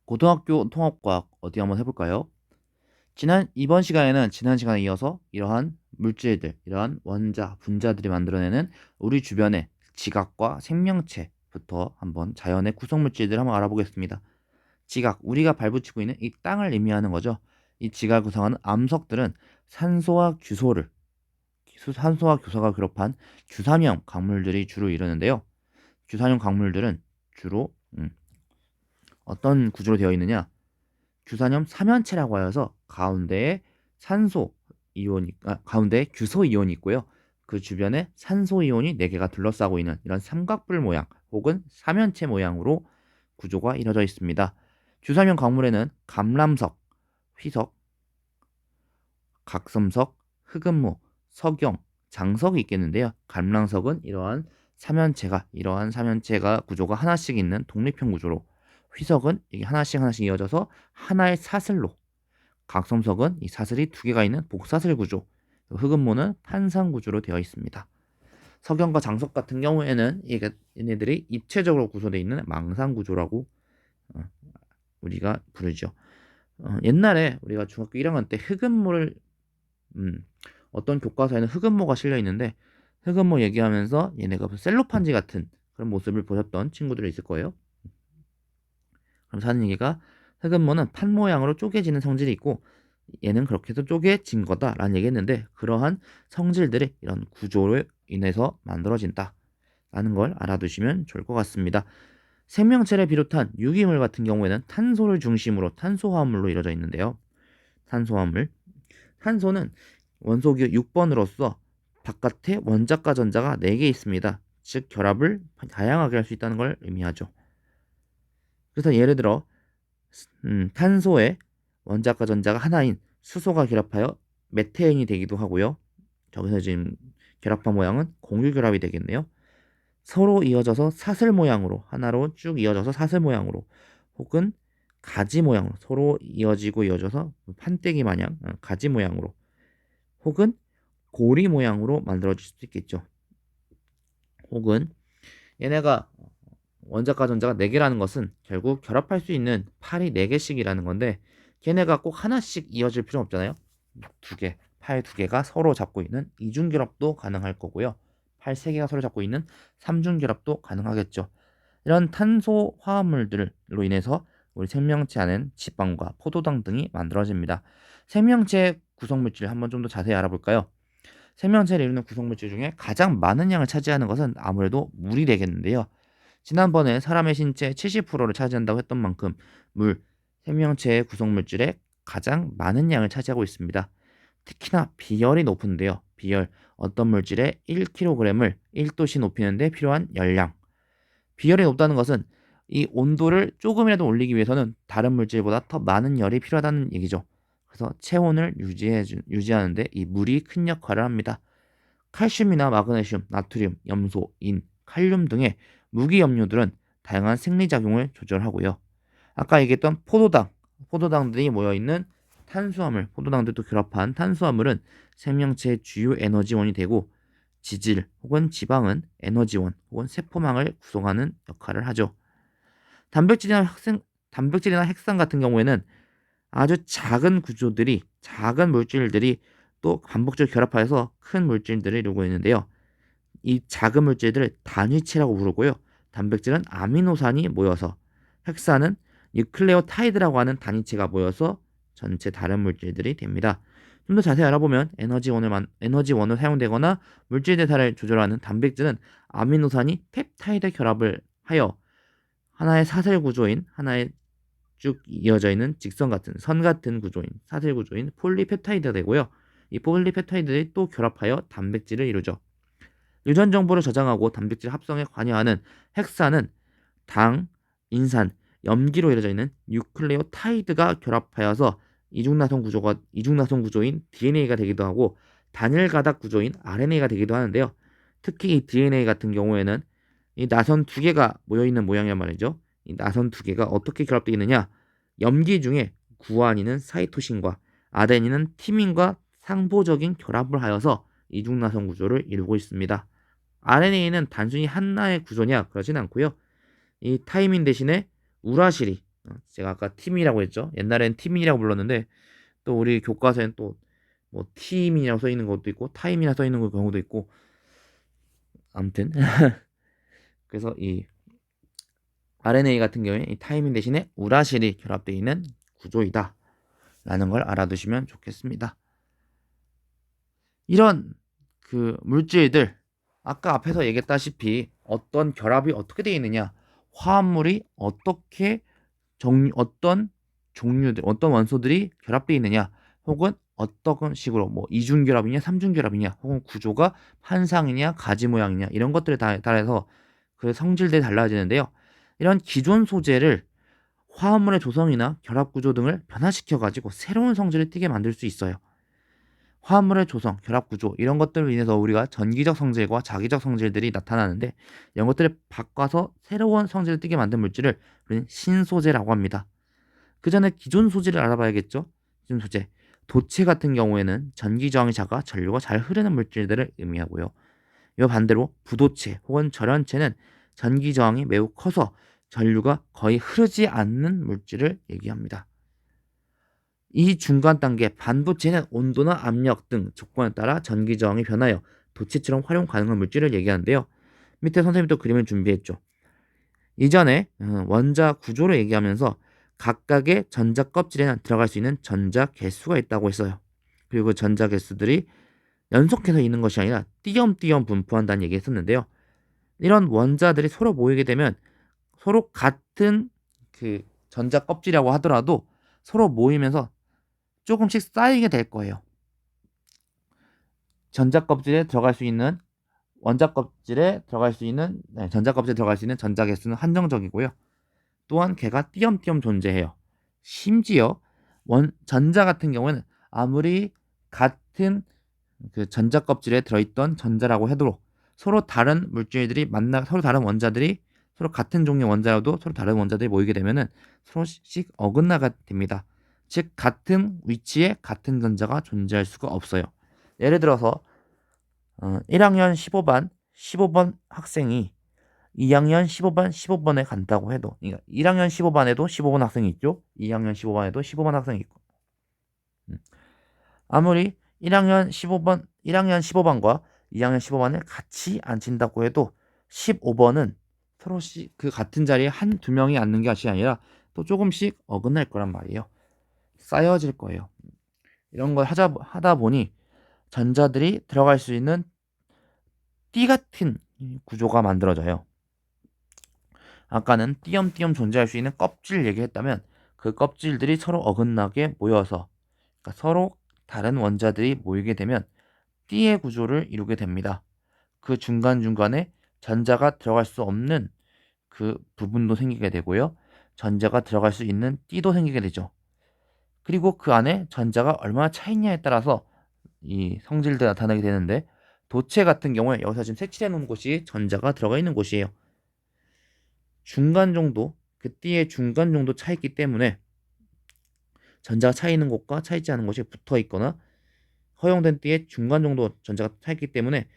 고등학교 통합과학 어디 한번 해볼까요? 이번 시간에는 지난 시간에 이어서 이러한 물질들, 이러한 원자, 분자들이 만들어내는 우리 주변의 지각과 생명체부터 한번 자연의 구성 물질들을 한번 알아보겠습니다. 지각, 우리가 발붙이고 있는 이 땅을 의미하는 거죠. 이 지각을 구성하는 암석들은 산소와 규소를, 산소와 교소가 결합한 규산형 광물들이 주로 이루는데요. 규산형 광물들은 주로 어떤 구조로 되어 있느냐? 규산염 삼연체라고 하여서 가운데에 산소 이온이 가운데에 규소 이온이 있고요. 그 주변에 산소 이온이 4개가 둘러싸고 있는 이런 삼각뿔 모양 혹은 삼연체 모양으로 구조가 이루어져 있습니다. 규산염 광물에는 감람석, 휘석, 각섬석, 흑음무, 석영, 장석이 있겠는데요. 감람석은 이러한 삼연체가 구조가 하나씩 있는 독립형 구조로, 휘석은 이게 하나씩 이어져서 하나의 사슬로, 각섬석은 이 사슬이 2개가 있는 복사슬 구조, 흑음모는 판상 구조로 되어 있습니다. 석영과 장석 같은 경우에는 얘네들이 입체적으로 구성되어 있는 망상 구조라고 우리가 부르죠. 옛날에 우리가 중학교 1학년 때 흑음모를 어떤 교과서에는 흑음모가 실려 있는데 흑음모 얘기하면서 얘네가 셀로판지 같은 그런 모습을 보셨던 친구들이 있을 거예요. 그럼 하는 얘기가 흑음모는 판 모양으로 쪼개지는 성질이 있고 얘는 그렇게 해서 쪼개진 거다라는 얘기했는데 그러한 성질들이 이런 구조로 인해서 만들어진다라는 걸 알아두시면 좋을 것 같습니다. 생명체를 비롯한 유기물 같은 경우에는 탄소를 중심으로 탄소화합물로 이루어져 있는데요. 탄소화합물. 탄소는 원소기호 6번으로서 바깥에 원자과 전자가 4개 있습니다. 즉 결합을 다양하게 할 수 있다는 걸 의미하죠. 그래서 예를 들어 탄소에 원자과 전자가 하나인 수소가 결합하여 메테인이 되기도 하고요. 저기서 지금 결합한 모양은 공유결합이 되겠네요. 서로 이어져서 사슬 모양으로 하나로 쭉 이어져서 사슬 모양으로 혹은 가지 모양으로 서로 이어져서 판때기 마냥 가지 모양으로 혹은 고리 모양으로 만들어질 수도 있겠죠. 혹은 얘네가 원자과 전자가 4개라는 것은 결국 결합할 수 있는 팔이 4개씩이라는 건데 걔네가 꼭 하나씩 이어질 필요 없잖아요. 팔 2개가 서로 잡고 있는 이중결합도 가능할 거고요. 팔 3개가 서로 잡고 있는 삼중결합도 가능하겠죠. 이런 탄소 화합물들로 인해서 우리 생명체 안엔 지방과 포도당 등이 만들어집니다. 생명체 구성물질을 한번 좀 더 자세히 알아볼까요? 생명체를 이루는 구성물질 중에 가장 많은 양을 차지하는 것은 아무래도 물이 되겠는데요. 지난번에 사람의 신체 70%를 차지한다고 했던 만큼 물, 생명체의 구성물질의 가장 많은 양을 차지하고 있습니다. 특히나 비열이 높은데요. 비열, 어떤 물질의 1kg을 1도씨 높이는 데 필요한 열량. 비열이 높다는 것은 이 온도를 조금이라도 올리기 위해서는 다른 물질보다 더 많은 열이 필요하다는 얘기죠. 그래서 체온을 유지하는 데 이 물이 큰 역할을 합니다. 칼슘이나 마그네슘, 나트륨, 염소, 인, 칼륨 등의 무기염료들은 다양한 생리작용을 조절하고요. 아까 얘기했던 포도당들이 모여있는 탄수화물, 포도당들도 결합한 탄수화물은 생명체의 주요 에너지원이 되고 지질 혹은 지방은 에너지원 혹은 세포망을 구성하는 역할을 하죠. 단백질이나 핵산 같은 경우에는 아주 작은 물질들이 또 반복적으로 결합하여서 큰 물질들을 이루고 있는데요. 이 작은 물질들을 단위체라고 부르고요. 단백질은 아미노산이 모여서, 핵산은 뉴클레오타이드라고 하는 단위체가 모여서 전체 다른 물질들이 됩니다. 좀 더 자세히 알아보면 에너지원을 사용되거나 물질 대사를 조절하는 단백질은 아미노산이 펩타이드 결합을 하여 하나의 사슬 구조인 하나의 쭉 이어져 있는 직선 같은 선 같은 구조인 사슬 구조인 폴리펩타이드가 되고요. 이 폴리펩타이드들이 또 결합하여 단백질을 이루죠. 유전 정보를 저장하고 단백질 합성에 관여하는 핵산은 당, 인산, 염기로 이루어져 있는 뉴클레오타이드가 결합하여서 이중나선 구조인 DNA가 되기도 하고 단일 가닥 구조인 RNA가 되기도 하는데요. 특히 이 DNA 같은 경우에는 이 나선 2개가 모여 있는 모양이란 말이죠. 이 나선 2개가 어떻게 결합되어 있느냐? 염기 중에 구아닌은 사이토신과 아데닌은 티민과 상보적인 결합을 하여서 이중나선 구조를 이루고 있습니다. RNA는 단순히 하나의 구조냐? 그러진 않고요. 이 타이민 대신에 우라실이 제가 아까 팀이라고 했죠. 옛날엔 팀이라고 불렀는데 또 우리 교과서엔 또 뭐 팀이라고 써 있는 것도 있고 타임이라 써 있는 경우도 있고 아무튼 그래서 이 RNA 같은 경우에 이 타이밍 대신에 우라실이 결합되어 있는 구조이다 라는 걸 알아두시면 좋겠습니다. 이런 그 물질들 아까 앞에서 얘기했다시피 어떤 결합이 어떻게 되어 있느냐, 화합물이 어떤 종류들, 어떤 원소들이 결합되어 있느냐, 혹은 어떤 식으로 뭐 이중결합이냐, 삼중결합이냐, 혹은 구조가 판상이냐, 가지 모양이냐 이런 것들에 따라서 그 성질들이 달라지는데요. 이런 기존 소재를 화합물의 조성이나 결합 구조 등을 변화시켜 가지고 새로운 성질을 띠게 만들 수 있어요. 화합물의 조성, 결합 구조 이런 것들로 인해서 우리가 전기적 성질과 자기적 성질들이 나타나는데 이런 것들을 바꿔서 새로운 성질을 띠게 만든 물질을 우리는 신소재라고 합니다. 그 전에 기존 소재를 알아봐야겠죠. 기존 소재. 도체 같은 경우에는 전기 저항이 작아 전류가 잘 흐르는 물질들을 의미하고요. 이와 반대로 부도체 혹은 절연체는 전기 저항이 매우 커서 전류가 거의 흐르지 않는 물질을 얘기합니다. 이 중간 단계 반도체는 온도나 압력 등 조건에 따라 전기 저항이 변하여 도체처럼 활용 가능한 물질을 얘기하는데요. 밑에 선생님이 또 그림을 준비했죠. 이전에 원자 구조를 얘기하면서 각각의 전자 껍질에는 들어갈 수 있는 전자 개수가 있다고 했어요. 그리고 그 전자 개수들이 연속해서 있는 것이 아니라 띄엄띄엄 분포한다는 얘기 했었는데요. 이런 원자들이 서로 모이게 되면 서로 같은 그 전자 껍질이라고 하더라도 서로 모이면서 조금씩 쌓이게 될 거예요. 전자 껍질에 들어갈 수 있는 원자 껍질에 들어갈 수 있는 전자 껍질에 들어갈 수 있는 전자 개수는 한정적이고요. 또한 걔가 띄엄띄엄 존재해요. 심지어 전자 같은 경우에는 아무리 같은 그 전자 껍질에 들어있던 전자라고 해도 서로 다른 물질들이 서로 다른 원자들이 서로 같은 종류의 원자여도 서로 다른 원자들이 모이게 되면은 서로씩 어긋나가 됩니다. 즉 같은 위치에 같은 전자가 존재할 수가 없어요. 예를 들어서 1학년 15번 학생이 2학년 15번에 간다고 해도, 그러니까 1학년 15반에도 15번 학생이 있죠. 2학년 15반에도 15번 학생이 있고. 아무리 1학년 15반과 2학년 15반을 같이 앉힌다고 해도 15번은 서로씩 그 같은 자리에 두 명이 앉는 것이 아니라 또 조금씩 어긋날 거란 말이에요. 쌓여질 거예요. 이런 걸 하다 보니 전자들이 들어갈 수 있는 띠 같은 구조가 만들어져요. 아까는 띄엄띄엄 존재할 수 있는 껍질 얘기했다면 그 껍질들이 서로 어긋나게 모여서 그러니까 서로 다른 원자들이 모이게 되면 띠의 구조를 이루게 됩니다. 그 중간중간에 전자가 들어갈 수 없는 그 부분도 생기게 되고요. 전자가 들어갈 수 있는 띠도 생기게 되죠. 그리고 그 안에 전자가 얼마나 차 있냐에 따라서 이 성질도 나타나게 되는데 도체 같은 경우에 여기서 지금 색칠해 놓은 곳이 전자가 들어가 있는 곳이에요. 중간 정도, 그 띠의 중간 정도 차 있기 때문에 전자가 차 있는 곳과 차 있지 않은 곳이 붙어 있거나 허용된 띠의 중간 정도 전자가 차 있기 때문에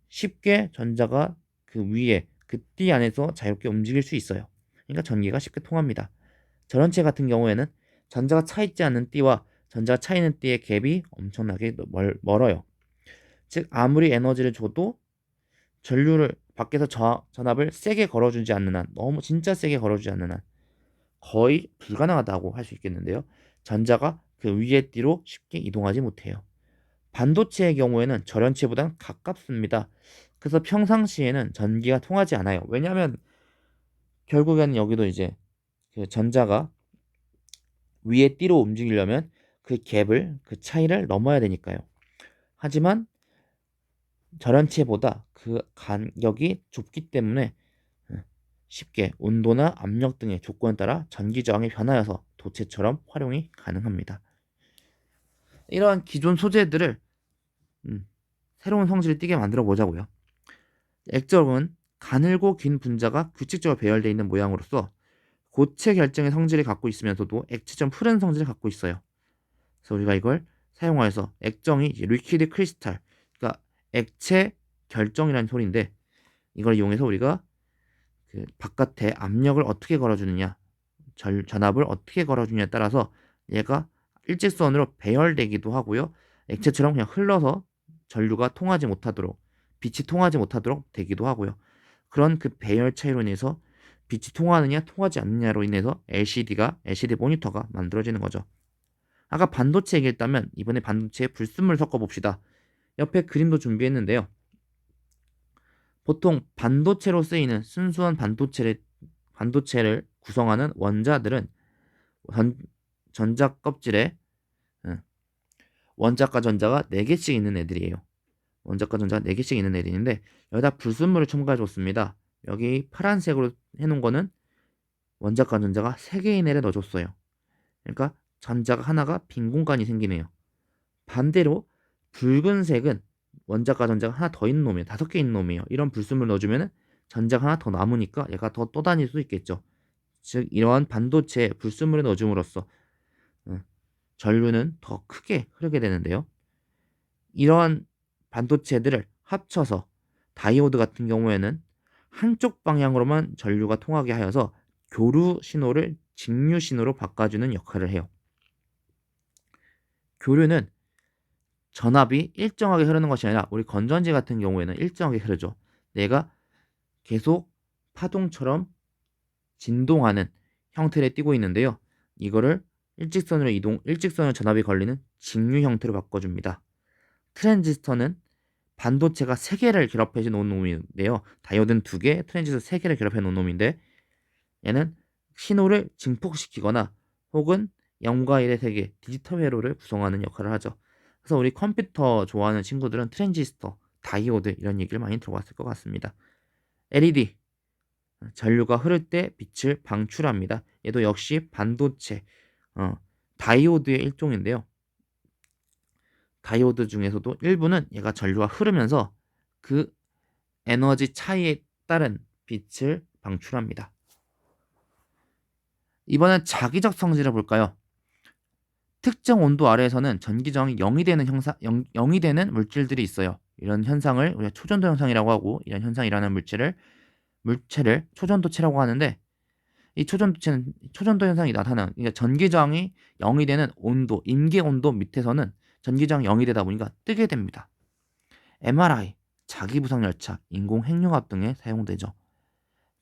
쉽게 전자가 그 위에 그 띠 안에서 자유롭게 움직일 수 있어요. 그러니까 전기가 쉽게 통합니다. 전원체 같은 경우에는 전자가 차 있지 않는 띠와 전자가 차 있는 띠의 갭이 엄청나게 멀어요. 즉 아무리 에너지를 줘도 전류를 밖에서 전압을 세게 걸어주지 않는 한, 너무 진짜 세게 걸어주지 않는 한 거의 불가능하다고 할 수 있겠는데요. 전자가 그 위의 띠로 쉽게 이동하지 못해요. 반도체의 경우에는 절연체보다 가깝습니다. 그래서 평상시에는 전기가 통하지 않아요. 왜냐하면 결국에는 여기도 이제 그 전자가 위의 띠로 움직이려면 그 갭을, 그 차이를 넘어야 되니까요. 하지만 절연체보다 그 간격이 좁기 때문에 쉽게 온도나 압력 등의 조건에 따라 전기 저항이 변하여서 도체처럼 활용이 가능합니다. 이러한 기존 소재들을 새로운 성질을 띠게 만들어 보자고요. 액정은 가늘고 긴 분자가 규칙적으로 배열되어 있는 모양으로서 고체 결정의 성질을 갖고 있으면서도 액체처럼 푸른 성질을 갖고 있어요. 그래서 우리가 이걸 사용하여서 액정이 리퀴드 크리스탈, 그러니까 액체 결정이라는 소리인데 이걸 이용해서 우리가 그 바깥에 압력을 어떻게 걸어주느냐, 전압을 어떻게 걸어주냐에 따라서 얘가 일직선으로 배열되기도 하고요. 액체처럼 그냥 흘러서 전류가 통하지 못하도록, 빛이 통하지 못하도록 되기도 하고요. 그런 그 배열 차이로 인해서 빛이 통하느냐 통하지 않느냐로 인해서 LCD 모니터가 만들어지는 거죠. 아까 반도체 얘기했다면 이번에 반도체에 불순물 섞어봅시다. 옆에 그림도 준비했는데요. 보통 반도체로 쓰이는 순수한 반도체를 구성하는 원자들은 전자 껍질에 원자과 전자가 4개씩 있는 애들이에요. 원자과 전자가 4개씩 있는 애들인데 여기다 불순물을 첨가해 줬습니다. 여기 파란색으로 해놓은 거는 원자과 전자가 3개인 애를 넣어줬어요. 그러니까 전자가 하나가 빈 공간이 생기네요. 반대로 붉은색은 원자과 전자가 하나 더 있는 놈이에요. 5개 있는 놈이에요. 이런 불순물 넣어주면 전자가 하나 더 남으니까 얘가 더 떠다닐 수 있겠죠. 즉 이러한 반도체에 불순물을 넣어줌으로써 전류는 더 크게 흐르게 되는데요. 이러한 반도체들을 합쳐서 다이오드 같은 경우에는 한쪽 방향으로만 전류가 통하게 하여서 교류 신호를 직류 신호로 바꿔주는 역할을 해요. 교류는 전압이 일정하게 흐르는 것이 아니라 우리 건전지 같은 경우에는 일정하게 흐르죠. 내가 계속 파동처럼 진동하는 형태를 띠고 있는데요. 이거를 일직선으로 전압이 걸리는 직류 형태로 바꿔줍니다. 트랜지스터는 반도체가 3개를 결합해 놓은 놈인데요. 다이오드는 2개, 트랜지스터 3개를 결합해 놓은 놈인데 얘는 신호를 증폭시키거나 혹은 0과 1의 세계, 디지털 회로를 구성하는 역할을 하죠. 그래서 우리 컴퓨터 좋아하는 친구들은 트랜지스터, 다이오드 이런 얘기를 많이 들어봤을 것 같습니다. LED, 전류가 흐를 때 빛을 방출합니다. 얘도 역시 반도체, 다이오드의 일종인데요. 다이오드 중에서도 일부는 얘가 전류가 흐르면서 그 에너지 차이에 따른 빛을 방출합니다. 이번엔 자기적 성질을 볼까요? 특정 온도 아래에서는 전기저항이 0이 되는 물질들이 있어요. 이런 현상을 우리가 초전도 현상이라고 하고, 이런 현상이라는 물체를 초전도체라고 하는데, 이 초전도 현상이 나타나는, 그러니까 전기저항이 0이 되는 온도, 임계 온도 밑에서는 전기저항이 0이 되다 보니까 뜨게 됩니다. MRI, 자기부상열차, 인공핵융합 등에 사용되죠.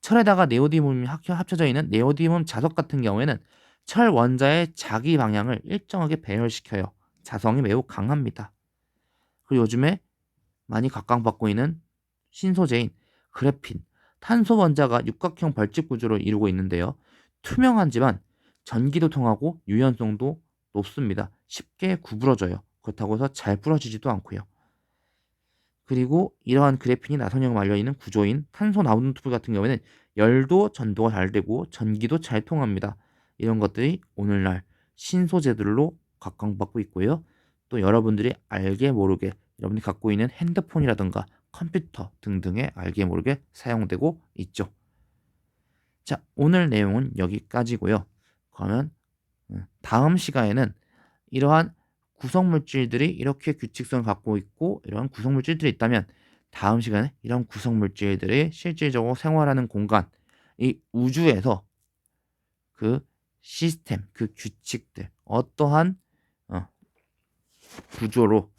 철에다가 네오디뒴이 합쳐져 있는 네오디뒴 자석 같은 경우에는 철 원자의 자기 방향을 일정하게 배열시켜요. 자성이 매우 강합니다. 그리고 요즘에 많이 각광받고 있는 신소재인 그래핀, 탄소 원자가 육각형 벌집 구조를 이루고 있는데요. 투명하지만 전기도 통하고 유연성도 높습니다. 쉽게 구부러져요. 그렇다고 해서 잘 부러지지도 않고요. 그리고 이러한 그래핀이 나선형 말려있는 구조인 탄소 나노튜브 같은 경우에는 열도 전도가 잘 되고 전기도 잘 통합니다. 이런 것들이 오늘날 신소재들로 각광받고 있고요. 또 여러분들이 알게 모르게 여러분이 갖고 있는 핸드폰이라든가 컴퓨터 등등에 알게 모르게 사용되고 있죠. 자, 오늘 내용은 여기까지고요. 그러면 다음 시간에는 이러한 구성물질들이 이렇게 규칙성을 갖고 있고 이러한 구성물질들이 있다면 다음 시간에 이런 구성물질들이 실질적으로 생활하는 공간, 이 우주에서 그 시스템, 그 규칙들, 어떠한 구조로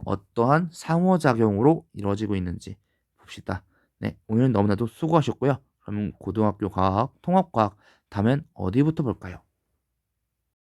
어떠한 상호작용으로 이루어지고 있는지 봅시다. 네, 오늘 너무나도 수고하셨고요. 그러면 고등학교 과학, 통합과학 다음엔 어디부터 볼까요?